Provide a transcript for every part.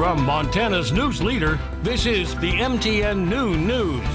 From Montana's news leader, this is the MTN Noon News.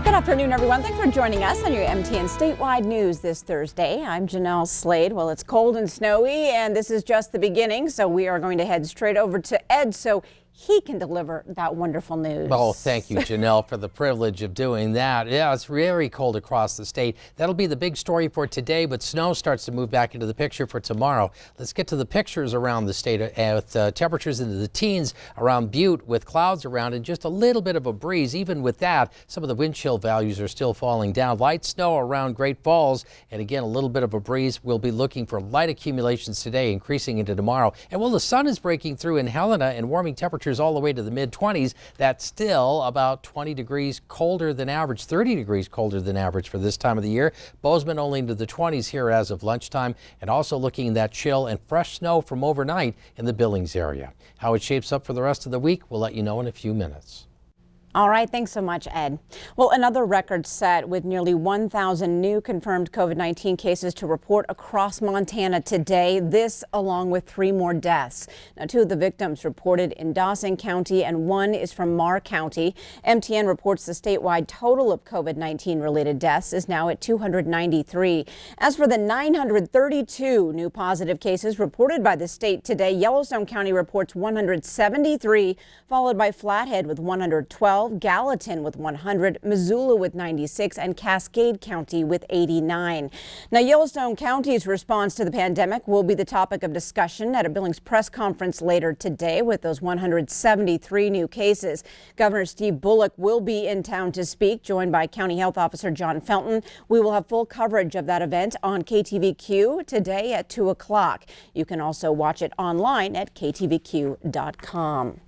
Good afternoon, everyone. Thanks for joining us on your MTN Statewide News this Thursday. I'm Jeanelle Slade. Well, it's cold and snowy, and this is just the beginning, so we are going to head straight over to Ed so he can deliver that wonderful news. Oh, thank you, Jeanelle, for the privilege of doing that. Yeah, it's very cold across the state. That'll be the big story for today, but snow starts to move back into the picture for tomorrow. Let's get to the pictures around the state with temperatures into the teens around Butte with clouds around and just a little bit of a breeze. Even with that, some of the wind chill values are still falling down. Light snow around Great Falls, and again, a little bit of a breeze. We'll be looking for light accumulations today, increasing into tomorrow. And while the sun is breaking through in Helena and warming temperatures all the way to the mid-20s, that's still about 20 degrees colder than average, 30 degrees colder than average for this time of the year. Bozeman only into the 20s here as of lunchtime, and also looking at that chill and fresh snow from overnight in the Billings area. How it shapes up for the rest of the week, we'll let you know in a few minutes. All right, thanks so much, Ed. Well, another record set with nearly 1,000 new confirmed COVID-19 cases to report across Montana today. This along with 3 more deaths. Now, 2 of the victims reported in Dawson County and 1 is from Marr County. MTN reports the statewide total of COVID-19 related deaths is now at 293. As for the 932 new positive cases reported by the state today, Yellowstone County reports 173, followed by Flathead with 112. Gallatin with 100, Missoula with 96, and Cascade County with 89. Now, Yellowstone County's response to the pandemic will be the topic of discussion at a Billings press conference later today with those 173 new cases. Governor Steve Bullock will be in town to speak, joined by County Health Officer John Felton. We will have full coverage of that event on KTVQ today at 2 o'clock. You can also watch it online at ktvq.com.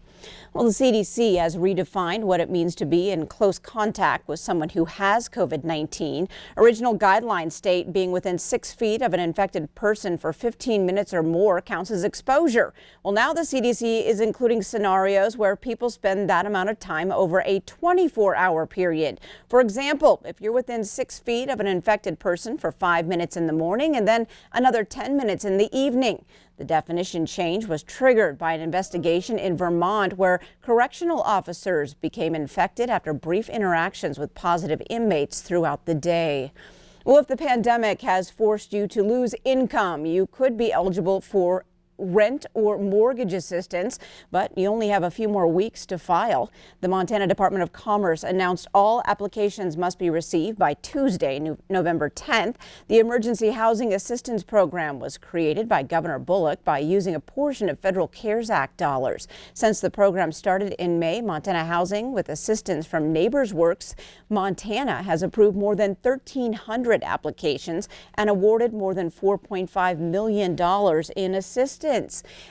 Well, the CDC has redefined what it means to be in close contact with someone who has COVID-19. Original guidelines state being within 6 feet of an infected person for 15 minutes or more counts as exposure. Well, now the CDC is including scenarios where people spend that amount of time over a 24-hour period. For example, if you're within 6 feet of an infected person for 5 minutes in the morning and then another 10 minutes in the evening. The definition change was triggered by an investigation in Vermont where correctional officers became infected after brief interactions with positive inmates throughout the day. Well, if the pandemic has forced you to lose income, you could be eligible for rent or mortgage assistance, but you only have a few more weeks to file. The Montana Department of Commerce announced all applications must be received by Tuesday, November 10th. The Emergency Housing Assistance Program was created by Governor Bullock by using a portion of federal CARES Act dollars. Since the program started in May, Montana Housing, with assistance from NEIGHBORWORKS, Montana has approved more than 1,300 applications and awarded more than $4.5 million in assistance.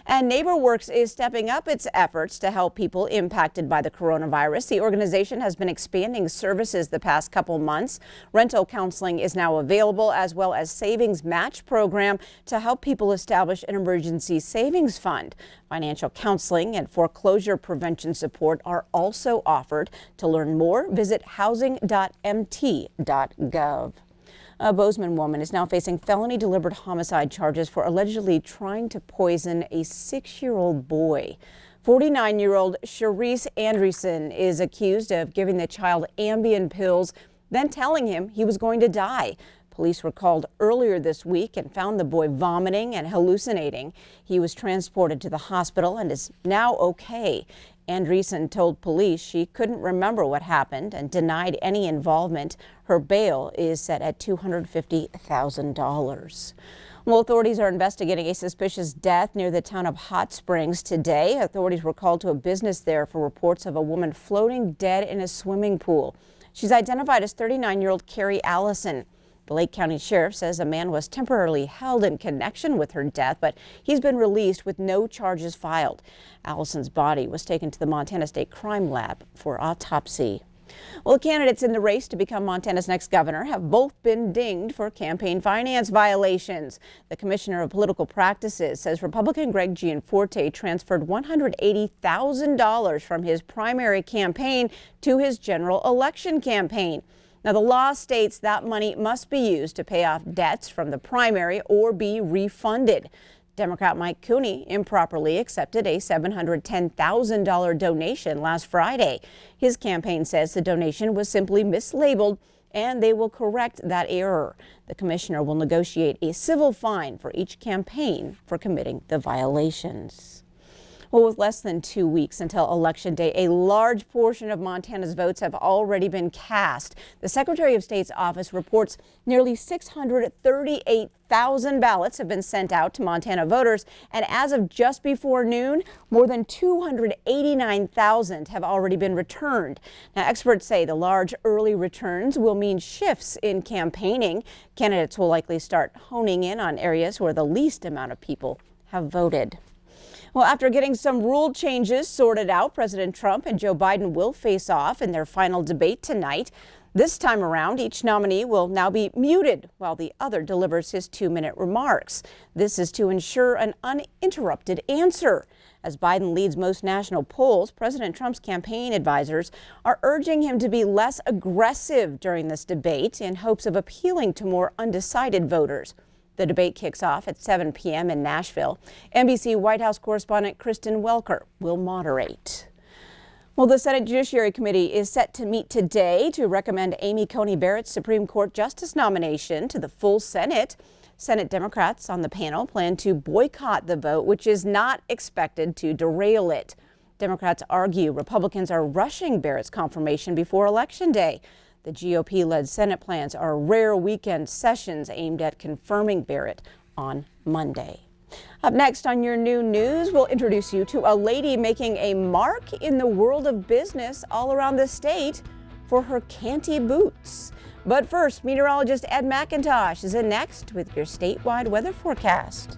And NEIGHBORWORKS is stepping up its efforts to help people impacted by the coronavirus. The organization has been expanding services the past couple months. Rental counseling is now available, as well as savings match program to help people establish an emergency savings fund. Financial counseling and foreclosure prevention support are also offered. To learn more, visit HOUSING.MT.GOV. A Bozeman woman is now facing felony deliberate homicide charges for allegedly trying to poison a 6-year-old boy. 49-year-old Sharice Anderson is accused of giving the child AMBIEN pills, then telling him he was going to die. Police were called earlier this week and found the boy vomiting and hallucinating. He was transported to the hospital and is now okay. Andreessen told police she couldn't remember what happened and denied any involvement. Her bail is set at $250,000. Well, authorities are investigating a suspicious death near the town of Hot Springs today. Authorities were called to a business there for reports of a woman floating dead in a swimming pool. She's identified as 39-year-old Carrie Allison. The Lake County Sheriff says a man was temporarily held in connection with her death, but he's been released with no charges filed. Allison's body was taken to the Montana State Crime Lab for autopsy. Well, candidates in the race to become Montana's next governor have both been dinged for campaign finance violations. The Commissioner of Political Practices says Republican Greg Gianforte transferred $180,000 from his primary campaign to his general election campaign. Now, the law states that money must be used to pay off debts from the primary or be refunded. Democrat Mike Cooney improperly accepted a $710,000 donation last Friday. His campaign says the donation was simply mislabeled and they will correct that error. The commissioner will negotiate a civil fine for each campaign for committing the violations. Well, with less than 2 weeks until Election Day, a large portion of Montana's votes have already been cast. The Secretary of State's office reports nearly 638,000 ballots have been sent out to Montana voters, and as of just before noon, more than 289,000 have already been returned. Now, experts say the large early returns will mean shifts in campaigning. Candidates will likely start honing in on areas where the least amount of people have voted. Well, after getting some rule changes sorted out, President Trump and Joe Biden will face off in their final debate tonight. This time around, each nominee will now be muted while the other delivers his 2-minute remarks. This is to ensure an uninterrupted answer. As Biden leads most national polls, President Trump's campaign advisors are urging him to be less aggressive during this debate in hopes of appealing to more undecided voters. The debate kicks off at 7 p.m. in Nashville. NBC White House correspondent Kristen Welker will moderate. Well, the Senate Judiciary Committee is set to meet today to recommend Amy Coney Barrett's Supreme Court Justice nomination to the full Senate. Senate Democrats on the panel plan to boycott the vote, which is not expected to derail it. Democrats argue Republicans are rushing Barrett's confirmation before Election Day. The GOP-led Senate plans are rare weekend sessions aimed at confirming Barrett on Monday. Up next on your new news, we'll introduce you to a lady making a mark in the world of business all around the state for her canty boots. But first, meteorologist Ed McIntosh is in next with your statewide weather forecast.